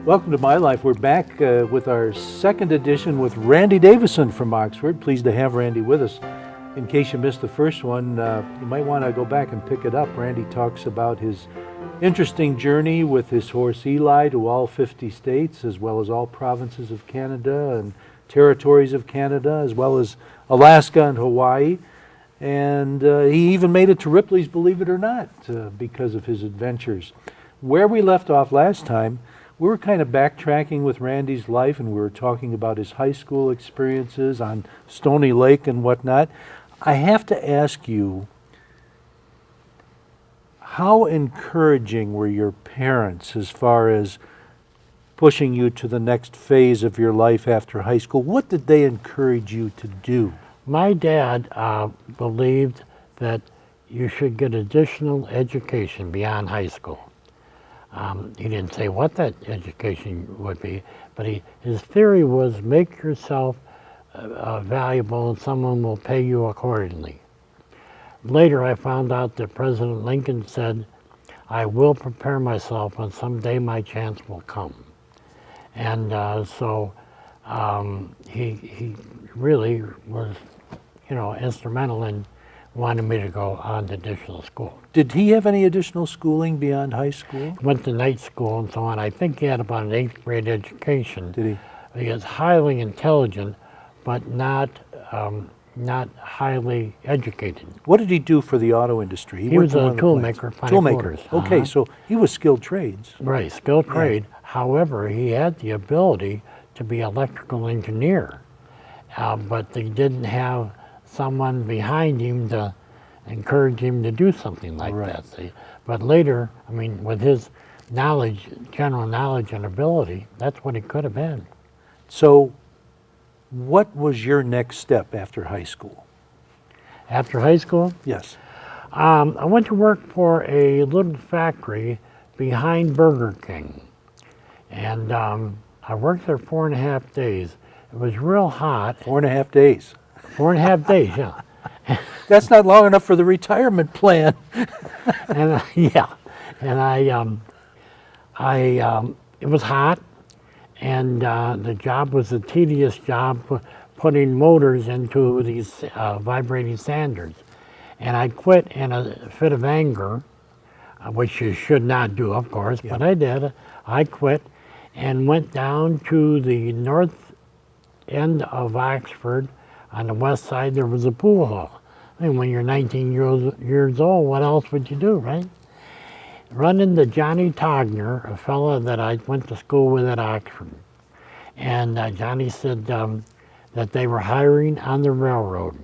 Welcome to My Life. We're back with our second edition with Randy Davisson from Oxford. Pleased to have Randy with us. In case you missed the first one, you might want to go back and pick it up. Randy talks about his interesting journey with his horse Eli to all 50 states, as well as all provinces of Canada and territories of Canada, as well as Alaska and Hawaii. And he even made it to Ripley's, believe it or not, because of his adventures. Where we left off last time, we were kind of backtracking with Randy's life, and we were talking about his high school experiences on Stony Lake and whatnot. I have to ask you, how encouraging were your parents as far as pushing you to the next phase of your life after high school? What did they encourage you to do? My dad believed that you should get additional education beyond high school. He didn't say what that education would be, but his theory was make yourself valuable and someone will pay you accordingly. Later I found out that President Lincoln said, I will prepare myself and someday my chance will come. And so he really was, instrumental in wanting me to go on to additional school. Did he have any additional schooling beyond high school? Went to night school and so on. I think he had about an 8th grade education. Did he? He was highly intelligent, but not highly educated. What did he do for the auto industry? He was a toolmaker. Toolmaker. Okay, so he was skilled trades. Right, skilled trade. However, he had the ability to be electrical engineer, but they didn't have someone behind him to encourage him to do something like that. See? But later, with his knowledge, general knowledge and ability, that's what he could have been. So what was your next step after high school? After high school? Yes. I went to work for a little factory behind Burger King. And I worked there 4.5 days. It was real hot. 4.5 days. 4.5 days, yeah. That's not long enough for the retirement plan. And yeah, and it was hot, and the job was a tedious job, putting motors into these vibrating sanders. And I quit in a fit of anger, which you should not do, of course, but I did. I quit and went down to the north end of Oxford. On the west side, there was a pool hall. When you're 19 years old, what else would you do, right? Run into Johnny Togner, a fellow that I went to school with at Oxford. And Johnny said that they were hiring on the railroad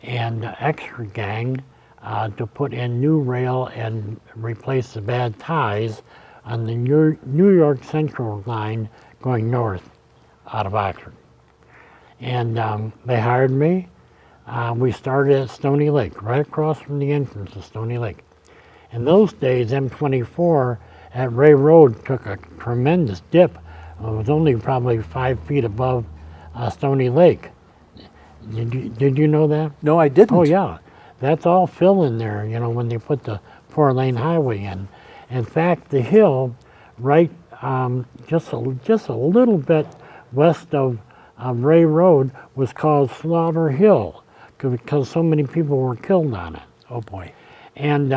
and extra gang to put in new rail and replace the bad ties on the New York Central line going north out of Oxford. And they hired me. We started at Stony Lake, right across from the entrance of Stony Lake. In those days, M24 at Ray Road took a tremendous dip. It was only probably 5 feet above Stony Lake. Did you know that? No, I didn't. Oh yeah, that's all fill in there, when they put the 4-lane highway in. In fact, the hill right just a little bit west of Ray Road was called Slaughter Hill because so many people were killed on it. Oh boy. And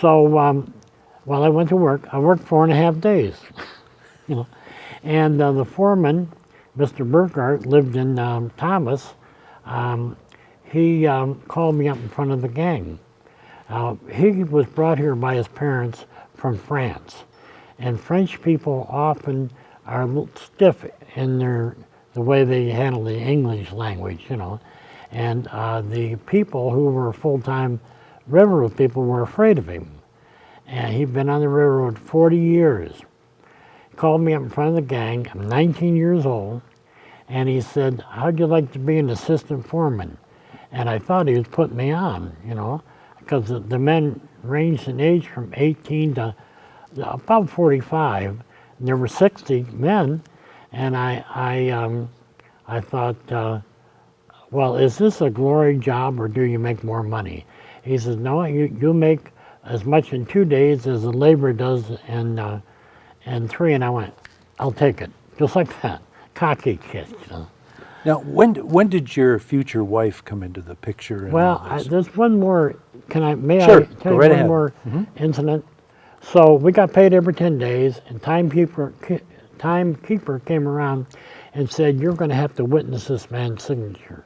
while I went to work, I worked 4.5 days. And the foreman, Mr. Burkhart, lived in Thomas. He called me up in front of the gang. He was brought here by his parents from France. And French people often are a little stiff in the way they handle the English language, And the people who were full-time railroad people were afraid of him. And he'd been on the railroad 40 years. He called me up in front of the gang. I'm 19 years old. And he said, how'd you like to be an assistant foreman? And I thought he was putting me on, because the men ranged in age from 18 to about 45. And there were 60 men. And I thought, well, is this a glory job or do you make more money? He says, no, you make as much in 2 days as the labor does in and 3, and I went, I'll take it. Just like that. Cocky kid, you know. Now, when did your future wife come into the picture? And Well, all this? there's one more. May Sure, I go tell you right one ahead. more incident? So we got paid every 10 days, and timekeeper came around and said, "You're going to have to witness this man's signature."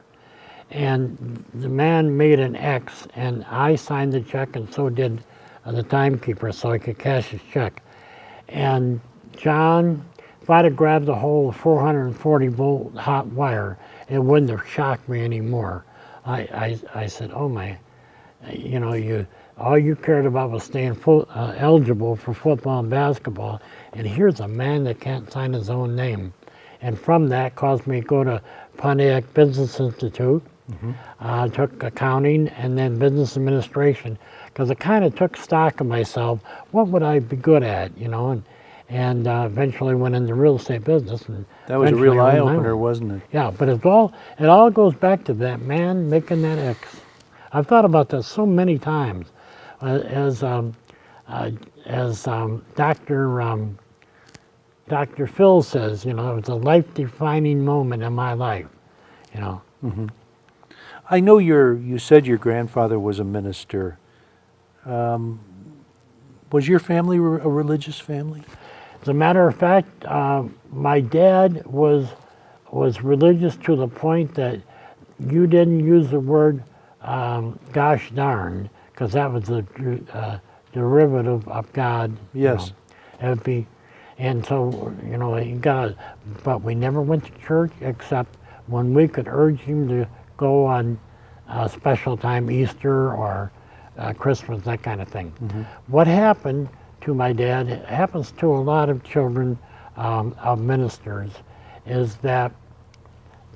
And the man made an X, and I signed the check, and so did the timekeeper, so I could cash his check. And John, if I'd have grabbed a whole 440-volt hot wire, it wouldn't have shocked me anymore. I said, "Oh my, you know, all you cared about was staying eligible for football and basketball, and here's a man that can't sign his own name." And from that caused me to go to Pontiac Business Institute. Took accounting and then business administration, because I kind of took stock of myself. What would I be good at, you know? And eventually went into real estate business. And That was a eventually real owned my eye-opener, own. wasn't it? Yeah, but it all goes back to that man making that X. I've thought about that so many times. As Dr. Phil says, you know, it was a life-defining moment in my life, you know. I know you said your grandfather was a minister. Was your family a religious family? As a matter of fact, my dad was religious to the point that you didn't use the word gosh darn, because that was a derivative of God. Yes. You know. It would be, and so, you know, but we never went to church except when we could urge him to go on a special time, Easter or Christmas, that kind of thing. What happened to my dad, it happens to a lot of children of ministers, is that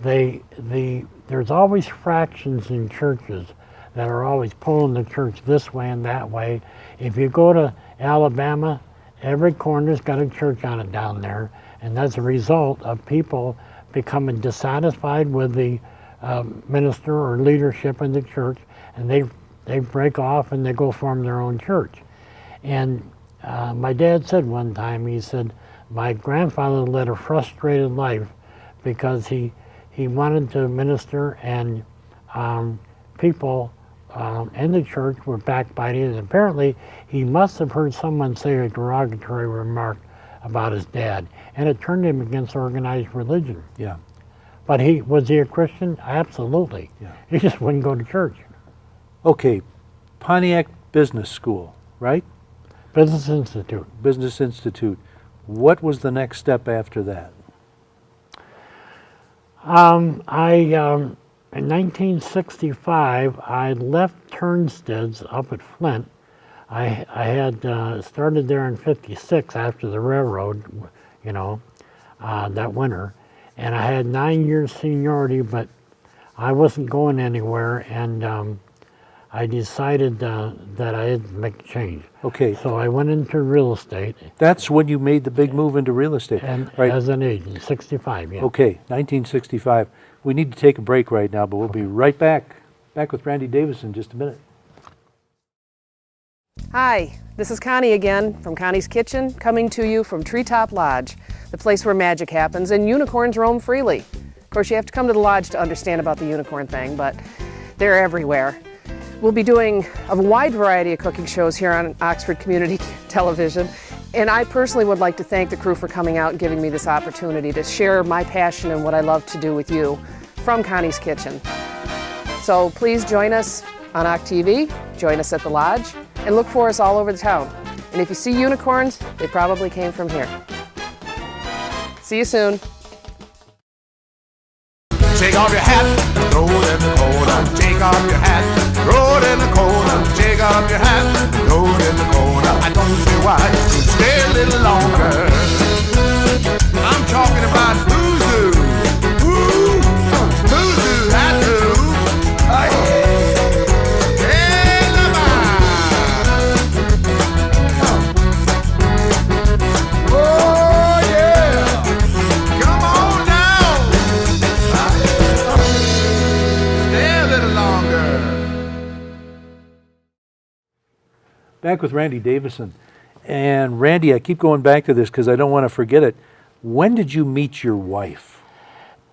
there's always fractions in churches that are always pulling the church this way and that way. If you go to Alabama, every corner's got a church on it down there, and that's a result of people becoming dissatisfied with the minister or leadership in the church, and they break off and they go form their own church. And my dad said one time, he said, my grandfather led a frustrated life because he wanted to minister, and people in the church were backbiting, and apparently he must have heard someone say a derogatory remark about his dad, and it turned him against organized religion. Yeah. But was he a Christian? Absolutely. Yeah. He just wouldn't go to church. Okay, Pontiac Business School, right? Business Institute. Business Institute. What was the next step after that? In 1965, I left Turnsted's up at Flint. I had started there in '56 after the railroad, you know, that winter. And I had 9 years seniority, but I wasn't going anywhere, and I decided that I had to make a change. Okay. So I went into real estate. That's when you made the big move into real estate, And right? as an agent, 65, yeah. Okay, 1965. We need to take a break right now, but we'll be right back. Back with Randy Davisson in just a minute. Hi, this is Connie again from Connie's Kitchen, coming to you from Treetop Lodge, the place where magic happens and unicorns roam freely. Of course, you have to come to the lodge to understand about the unicorn thing, but they're everywhere. We'll be doing a wide variety of cooking shows here on Oxford Community Television, and I personally would like to thank the crew for coming out and giving me this opportunity to share my passion and what I love to do with you from Connie's Kitchen. So please join us on OCTV, join us at the lodge, and look for us all over the town. And if you see unicorns, they probably came from here. See you soon. Take off your hat, throw it in the corner. Take off your hat, throw it in the corner. Take off your hat, throw it in the corner. I don't see why you stay a little longer. I'm talking about Boozy. Woo! Boozy, that's who. Oh, yeah. Hey, oh, yeah. Come on down. Stay a little longer. Back with Randy Davisson. And Randy, I keep going back to this because I don't want to forget it. When did you meet your wife?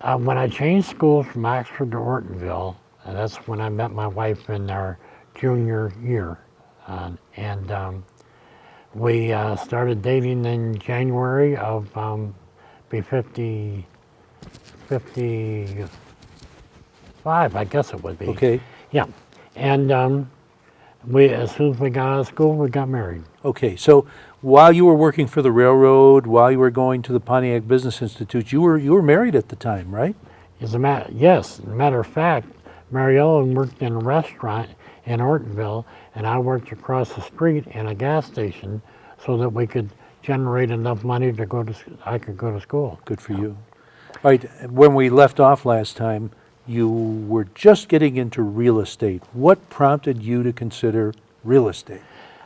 When I changed schools from Oxford to Ortonville, that's when I met my wife in our junior year. We started dating in January of be 55, I guess it would be. Okay. Yeah. And as soon as we got out of school, we got married. Okay, so while you were working for the railroad, while you were going to the Pontiac Business Institute, you were married at the time, right? Yes, as a matter of fact, Mary Ellen worked in a restaurant in Ortonville, and I worked across the street in a gas station so that we could generate enough money to I could go to school. Good for you. All right, when we left off last time, you were just getting into real estate. What prompted you to consider real estate?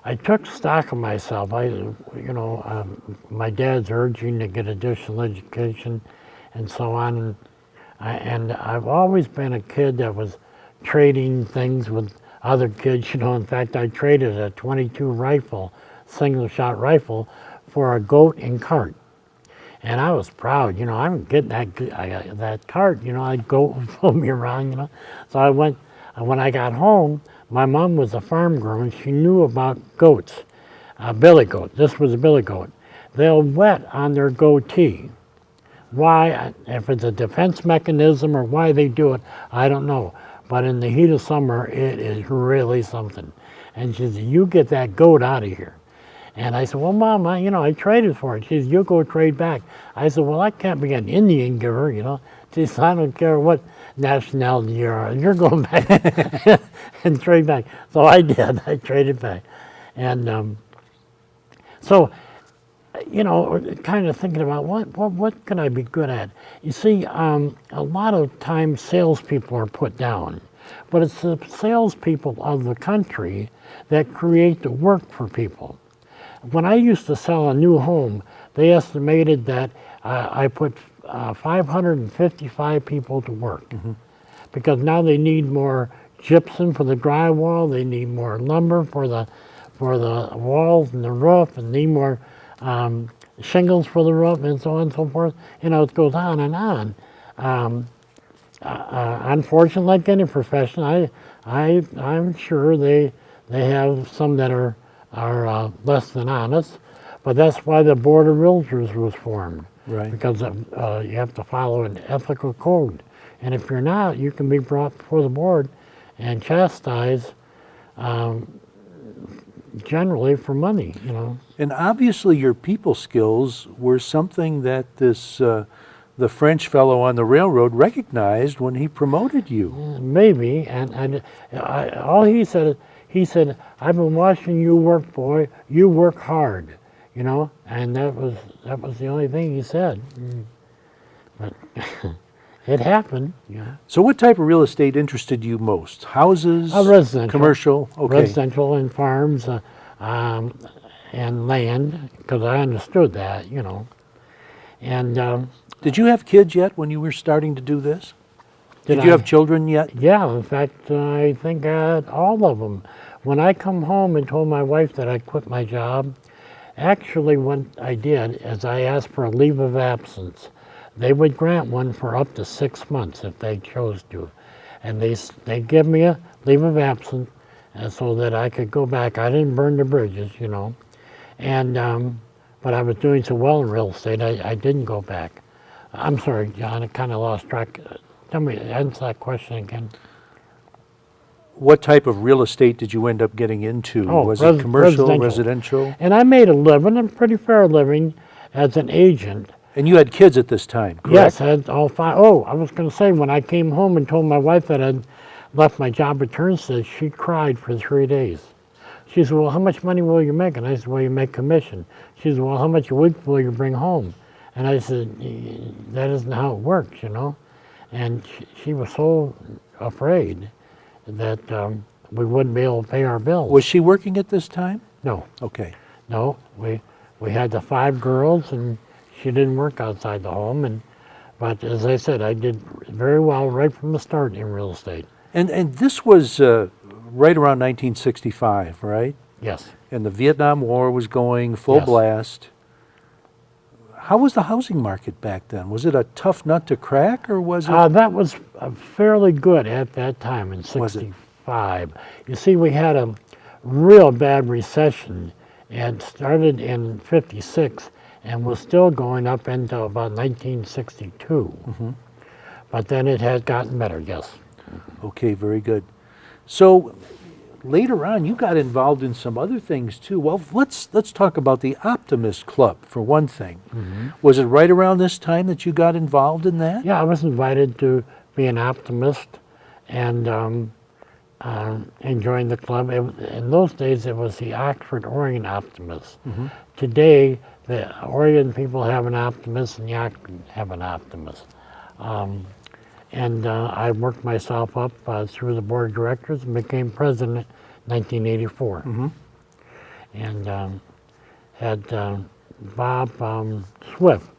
I took stock of myself. My dad's urging to get additional education and so on. And I've always been a kid that was trading things with other kids. In fact, I traded a .22 rifle, single-shot rifle, for a goat and cart. And I was proud, I'm getting that cart, that goat would pull me around, So I went, and when I got home, my mom was a farm girl and she knew about goats, billy goat. This was a billy goat. They'll wet on their goatee. Why, if it's a defense mechanism or why they do it, I don't know. But in the heat of summer, it is really something. And she said, you get that goat out of here. And I said, well, Mom, I traded for it. She said, you'll go trade back. I said, well, I can't be an Indian giver, She said, I don't care what nationality you are. You're going back and trade back. So I did. I traded back. And kind of thinking about what can I be good at? You see, a lot of times salespeople are put down. But it's the salespeople of the country that create the work for people. When I used to sell a new home, they estimated that I put 555 people to work. Mm-hmm. Because now they need more gypsum for the drywall, they need more lumber for the walls and the roof, and need more shingles for the roof, and so on and so forth. It goes on and on. Unfortunately, like any profession, I'm sure they have some that are less than honest, but that's why the Board of Realtors was formed. Right. Because you have to follow an ethical code, and if you're not, you can be brought before the board and chastised, generally for money. And obviously, your people skills were something that the French fellow on the railroad recognized when he promoted you. Maybe, and all he said, I've been watching you work, boy. You work hard, and that was the only thing he said. But it happened. Yeah. So what type of real estate interested you most? Houses? Residential. Commercial? Okay. Residential and farms and land, because I understood that, And did you have kids yet when you were starting to do this? Did you have children yet? Yeah, in fact, I think I had all of them. When I come home and told my wife that I quit my job, actually what I did is I asked for a leave of absence. They would grant one for up to 6 months if they chose to. And they give me a leave of absence so that I could go back. I didn't burn the bridges, And, but I was doing so well in real estate, I didn't go back. I'm sorry, John, I kind of lost track. Tell me, answer that question again. What type of real estate did you end up getting into? Was it commercial, residential? And I made a living, a pretty fair living, as an agent. And you had kids at this time, correct? Yes, I had all 5. Oh, I was going to say, when I came home and told my wife that I'd left my job at Turnstead, she cried for 3 days. She said, well, how much money will you make? And I said, well, you make commission. She said, well, how much a week will you bring home? And I said, that isn't how it works, And she was so afraid that we wouldn't be able to pay our bills. Was she working at this time? No. Okay. No, we had the 5 girls, and she didn't work outside the home. But as I said, I did very well right from the start in real estate. And this was right around 1965, right? Yes. and the Vietnam War was going full Yes. blast. How was the housing market back then? Was it a tough nut to crack, or was it? That was fairly good at that time in Was it? '65. You see, we had a real bad recession. It started in '56 and was still going up into about 1962. But then it has gotten better, yes. Okay, very good. So later on, you got involved in some other things too. Well, let's talk about the Optimist Club for one thing. Was it right around this time that you got involved in that? Yeah, I was invited to be an optimist and join the club. In those days, it was the Oxford Oregon Optimists. Today, the Oregon people have an optimist and the Oxford have an optimist. I worked myself up through the board of directors and became president in 1984. And had Bob Swift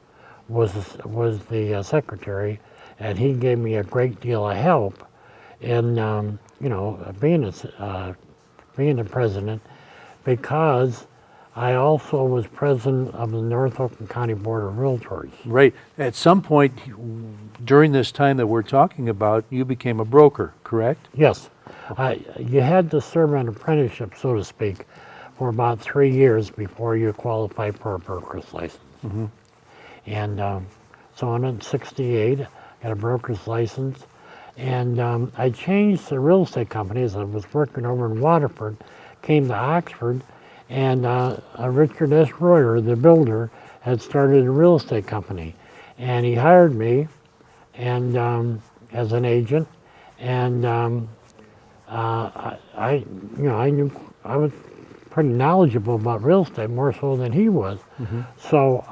was the secretary, and he gave me a great deal of help in being the president, because I also was president of the North Oakland County Board of Realtors. Right. At some point during this time that we're talking about, you became a broker, correct? Yes. You had to serve an apprenticeship, so to speak, for about 3 years before you qualified for a broker's license. And so in '68, got a broker's license, and I changed the real estate companies. I was working over in Waterford, came to Oxford, and Richard S. Royer, the builder, had started a real estate company, and he hired me, and as an agent, and I knew I was pretty knowledgeable about real estate, more so than he was. So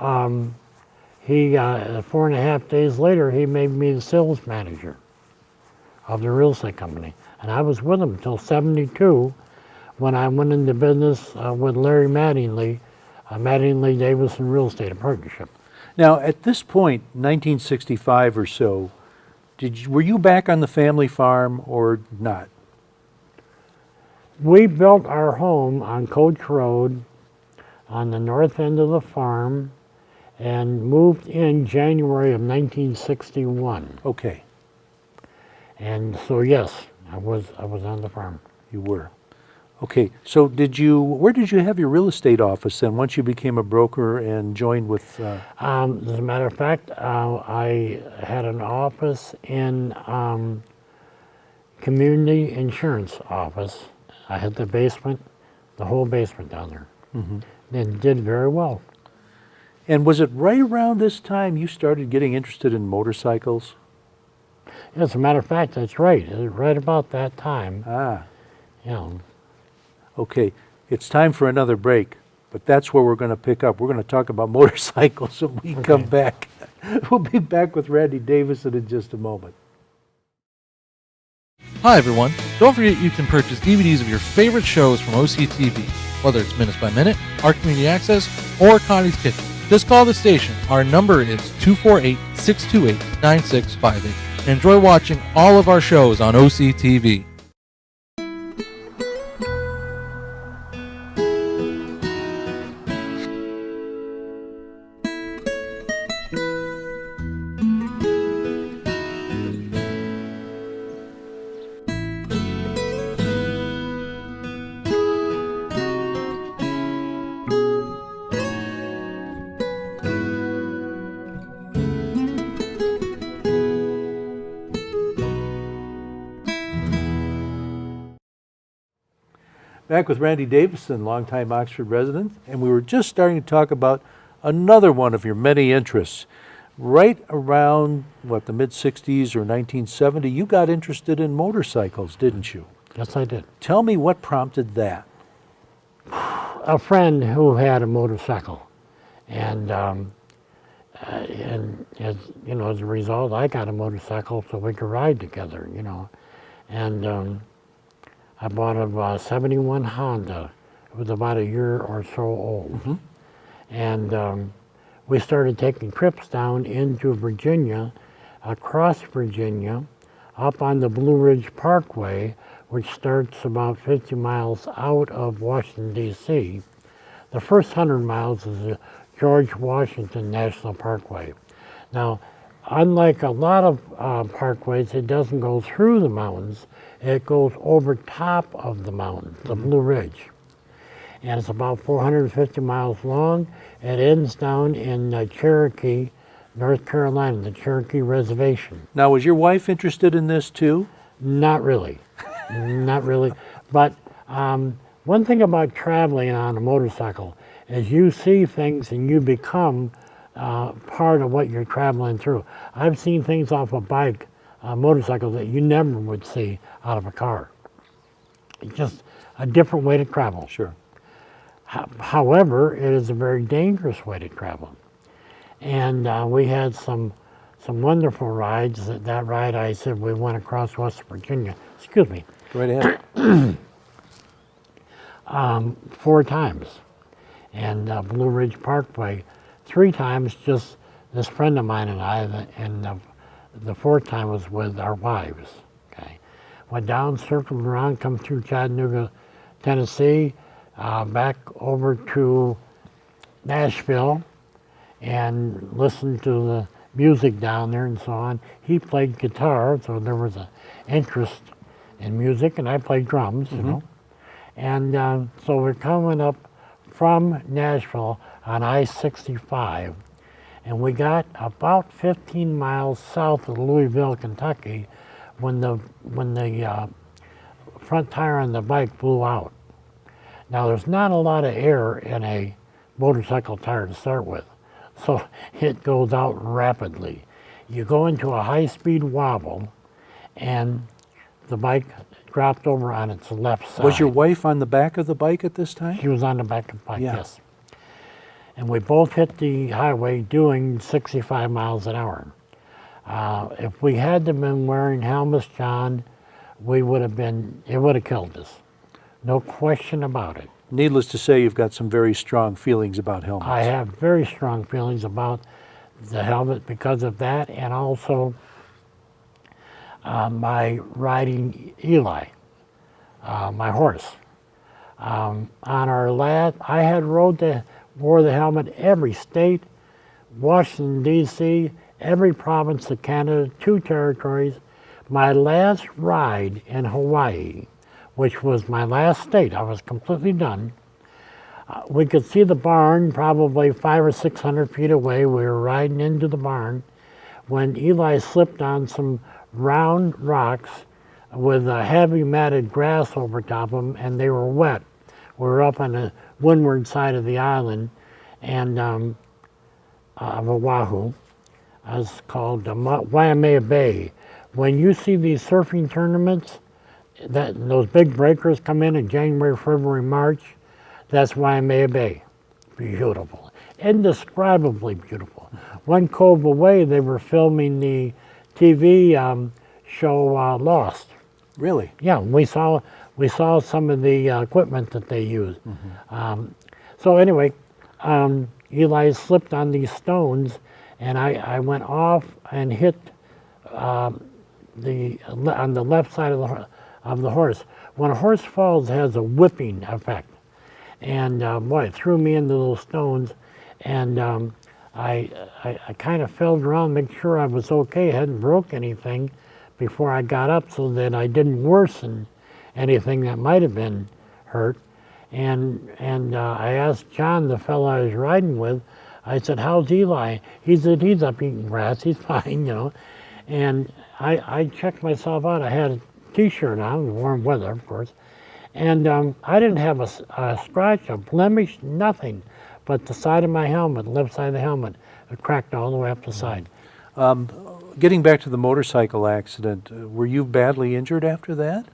he 4.5 days later, he made me the sales manager of the real estate company, and I was with him until '72. When I went into business with Larry Mattingly, Mattingly Davisson Real Estate Partnership. Now, at this point, 1965 or so, were you back on the family farm or not? We built our home on Coach Road on the north end of the farm and moved in January of 1961. Okay, And so yes, I was on the farm. you were. Okay, so where did you have your real estate office then, once you became a broker and joined with? As a matter of fact, I had an office in community insurance office. I had the basement, the whole basement down there. And did very well. And was it right around this time you started getting interested in motorcycles? As a matter of fact, that's right. It was right about that time. Ah, Yeah. okay. It's time for another break, but that's where we're going to pick up. We're going to talk about motorcycles when we come back. We'll be back with Randy Davisson in just a moment. Hi everyone, don't forget you can purchase DVDs of your favorite shows from OCTV, whether it's Minutes by Minute, Our Community Access, or Connie's Kitchen. Just call the station. Our number is 248-628-9658. And enjoy watching all of our shows on OCTV. Back with Randy Davisson, longtime Oxford resident, and we were just starting to talk about another one of your many interests. Right around, the mid-'60s or 1970, you got interested in motorcycles, didn't you? Yes, I did. Tell me what prompted that. A friend who had a motorcycle, and as as a result, I got a motorcycle so we could ride together, and I bought a '71 Honda. It was about a year or so old, and we started taking trips down into Virginia, across Virginia, up on the Blue Ridge Parkway, which starts about 50 miles out of Washington, D.C. The first 100 miles is the George Washington National Parkway. Now, unlike a lot of parkways, it doesn't go through the mountains. It goes over top of the mountains, the Blue Ridge. And it's about 450 miles long. It ends down in Cherokee, North Carolina, the Cherokee Reservation. Now, was your wife interested in this too? Not really, not really. But one thing about traveling on a motorcycle is you see things and you become part of what you're traveling through. I've seen things off a bike, a motorcycle, that you never would see out of a car. It's just a different way to travel. Sure. However, it is a very dangerous way to travel. And we had some wonderful rides. That ride, I said, we went across West Virginia. Excuse me. Go right ahead. 4 times. And Blue Ridge Parkway 3 times, just this friend of mine and I, and the 4th time was with our wives. Okay, went down, circled around, come through Chattanooga, Tennessee, back over to Nashville, and listened to the music down there and so on. He played guitar, so there was an interest in music, and I played drums, you know. And so we're coming up from Nashville on I-65, and we got about 15 miles south of Louisville, Kentucky, when the front tire on the bike blew out. Now, there's not a lot of air in a motorcycle tire to start with, so it goes out rapidly. You go into a high-speed wobble, and the bike dropped over on its left side. Was your wife on the back of the bike at this time? She was on the back of the bike, Yeah. yes. And we both hit the highway doing 65 miles an hour. If we had been wearing helmets, John, it would have killed us. No question about it. Needless to say, you've got some very strong feelings about helmets. I have very strong feelings about the helmet because of that, and also my riding Eli, my horse. On our last, I had wore the helmet every state, Washington, D.C., every province of Canada, 2 territories. My last ride in Hawaii, which was my last state, I was completely done. We could see the barn probably 500 or 600 feet away. We were riding into the barn when Eli slipped on some round rocks with a heavy matted grass over top of them, and they were wet. We were up on the windward side of the island, and of Oahu. It's called Waimea Bay. When you see these surfing tournaments, those big breakers come in January, February, March, that's Waimea Bay. Beautiful, indescribably beautiful. One cove away, they were filming the TV show Lost. Really? Yeah, we saw some of the equipment that they used. So anyway, Eli slipped on these stones, and I went off and hit on the left side of the horse. When a horse falls, it has a whipping effect, and boy, it threw me into those stones, and I kind of felt around, make sure I was okay, hadn't broke anything before I got up, so that I didn't worsen anything that might have been hurt. And I asked John, the fellow I was riding with, I said, "How's Eli?" He said, "He's up eating grass, he's fine, you know." And I checked myself out. I had a t-shirt on, warm weather, of course. And I didn't have a scratch, a blemish, nothing. But the side of my helmet, left side of the helmet, it cracked all the way up the side. Getting back to the motorcycle accident, were you badly injured after that?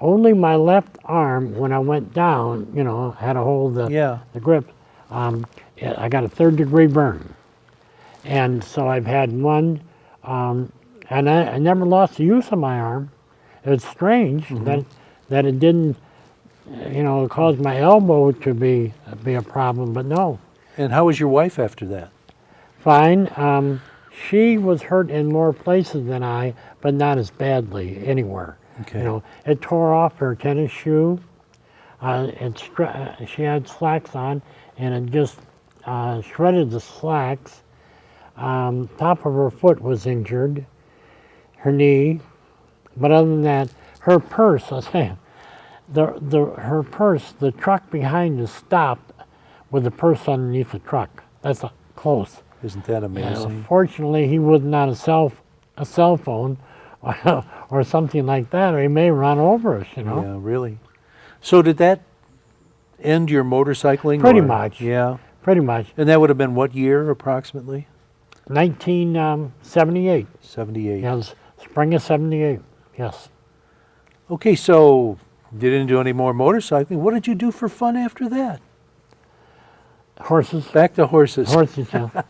Only my left arm, when I went down, you know, had a hold of the grip. I got a 3rd-degree burn. And so I've had one, and I never lost the use of my arm. It's strange that it didn't, you know, cause my elbow to be a problem, but no. And how was your wife after that? Fine. She was hurt in more places than I, but not as badly anywhere. Okay. You know, it tore off her tennis shoe. She had slacks on, and it just shredded the slacks. Top of her foot was injured, her knee. But other than that, her purse, I'll say, her purse, the truck behind us stopped with the purse underneath the truck. That's close. Isn't that amazing? Fortunately, he wasn't on a cell phone or something like that, or he may run over us, you know. Yeah, really. So did that end your motorcycling? Pretty or- much. Yeah. Pretty much. And that would have been what year approximately? 1978. 78. Yes, spring of 78. Yes. Okay, so you didn't do any more motorcycling. What did you do for fun after that? Horses. Back to horses. Horses, yeah.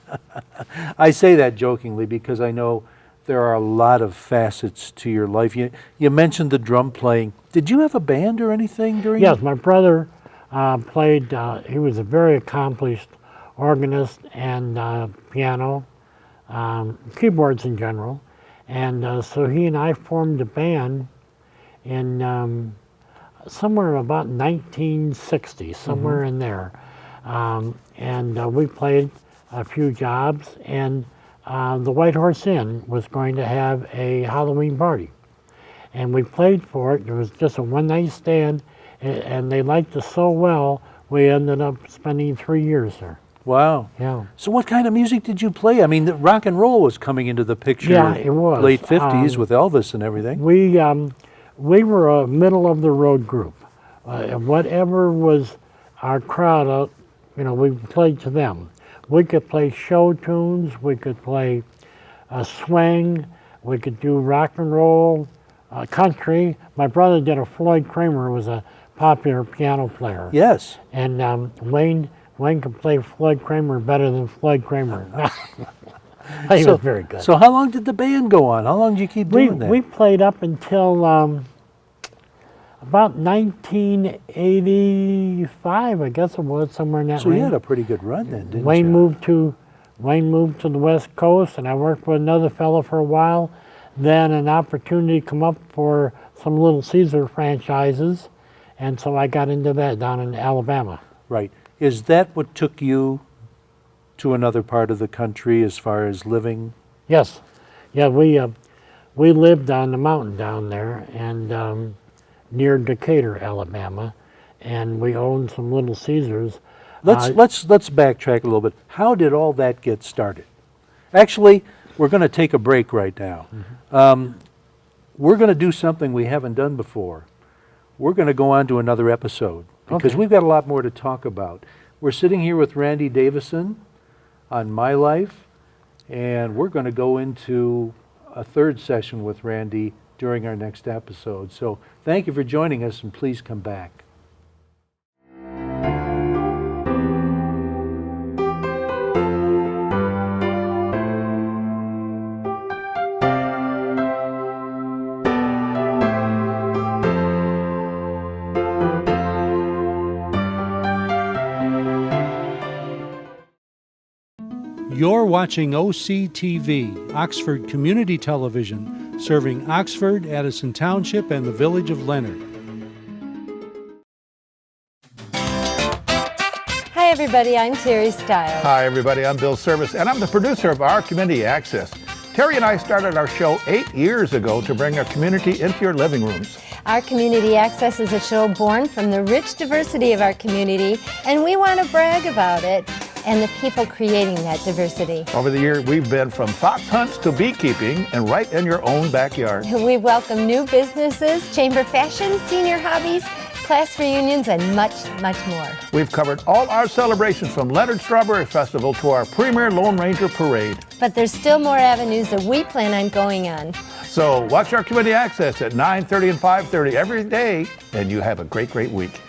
I say that jokingly because I know there are a lot of facets to your life. You mentioned the drum playing. Did you have a band or anything during? Yes, my brother played, he was a very accomplished organist and piano, keyboards in general. And so he and I formed a band in somewhere about 1960, somewhere in there. And we played a few jobs, and the White Horse Inn was going to have a Halloween party. And we played for it. It was just a one-night stand, and they liked us so well, we ended up spending 3 years there. Wow. Yeah. So what kind of music did you play? I mean, the rock and roll was coming into the picture. Yeah, it was. Late 50s with Elvis and everything. We were a middle of the road group. Whatever was our crowd out, you know, we played to them. We could play show tunes, we could play swing, we could do rock and roll, country. My brother did a Floyd Kramer, was a popular piano player. Yes. And Wayne could play Floyd Kramer better than Floyd Kramer. He was very good. So how long did the band go on? How long did you keep doing that? We played up until about 1985, I guess it was, somewhere in that So range. you had a pretty good run then, didn't Wayne you? moved to the West Coast, and I worked with another fellow for a while. Then an opportunity come up for some Little Caesar franchises, and so I got into that down in Alabama. Right. Is that what took you to another part of the country as far as living? Yes, yeah, we lived on the mountain down there, and near Decatur, Alabama, and we owned some Little Caesars. Let's backtrack a little bit. How did all that get started? Actually, we're going to take a break right now. We're going to do something we haven't done before. We're going to go on to another episode because we've got a lot more to talk about. We're sitting here with Randy Davisson on My Life, and we're going to go into a third session with Randy during our next episode. So thank you for joining us, and please come back. You're watching OCTV, Oxford Community Television, serving Oxford, Addison Township, and the village of Leonard. Hi everybody, I'm Terry Stiles. Hi everybody, I'm Bill Service, and I'm the producer of Our Community Access. Terry and I started our show 8 years ago to bring our community into your living rooms. Our Community Access is a show born from the rich diversity of our community, and we want to brag about it and the people creating that diversity. Over the year, we've been from fox hunts to beekeeping and right in your own backyard. We welcome new businesses, chamber fashion, senior hobbies, class reunions, and much, much more. We've covered all our celebrations from Leonard Strawberry Festival to our premier Lone Ranger Parade. But there's still more avenues that we plan on going on. So watch Our Community Access at 9:30 and 5:30 every day, and you have a great, great week.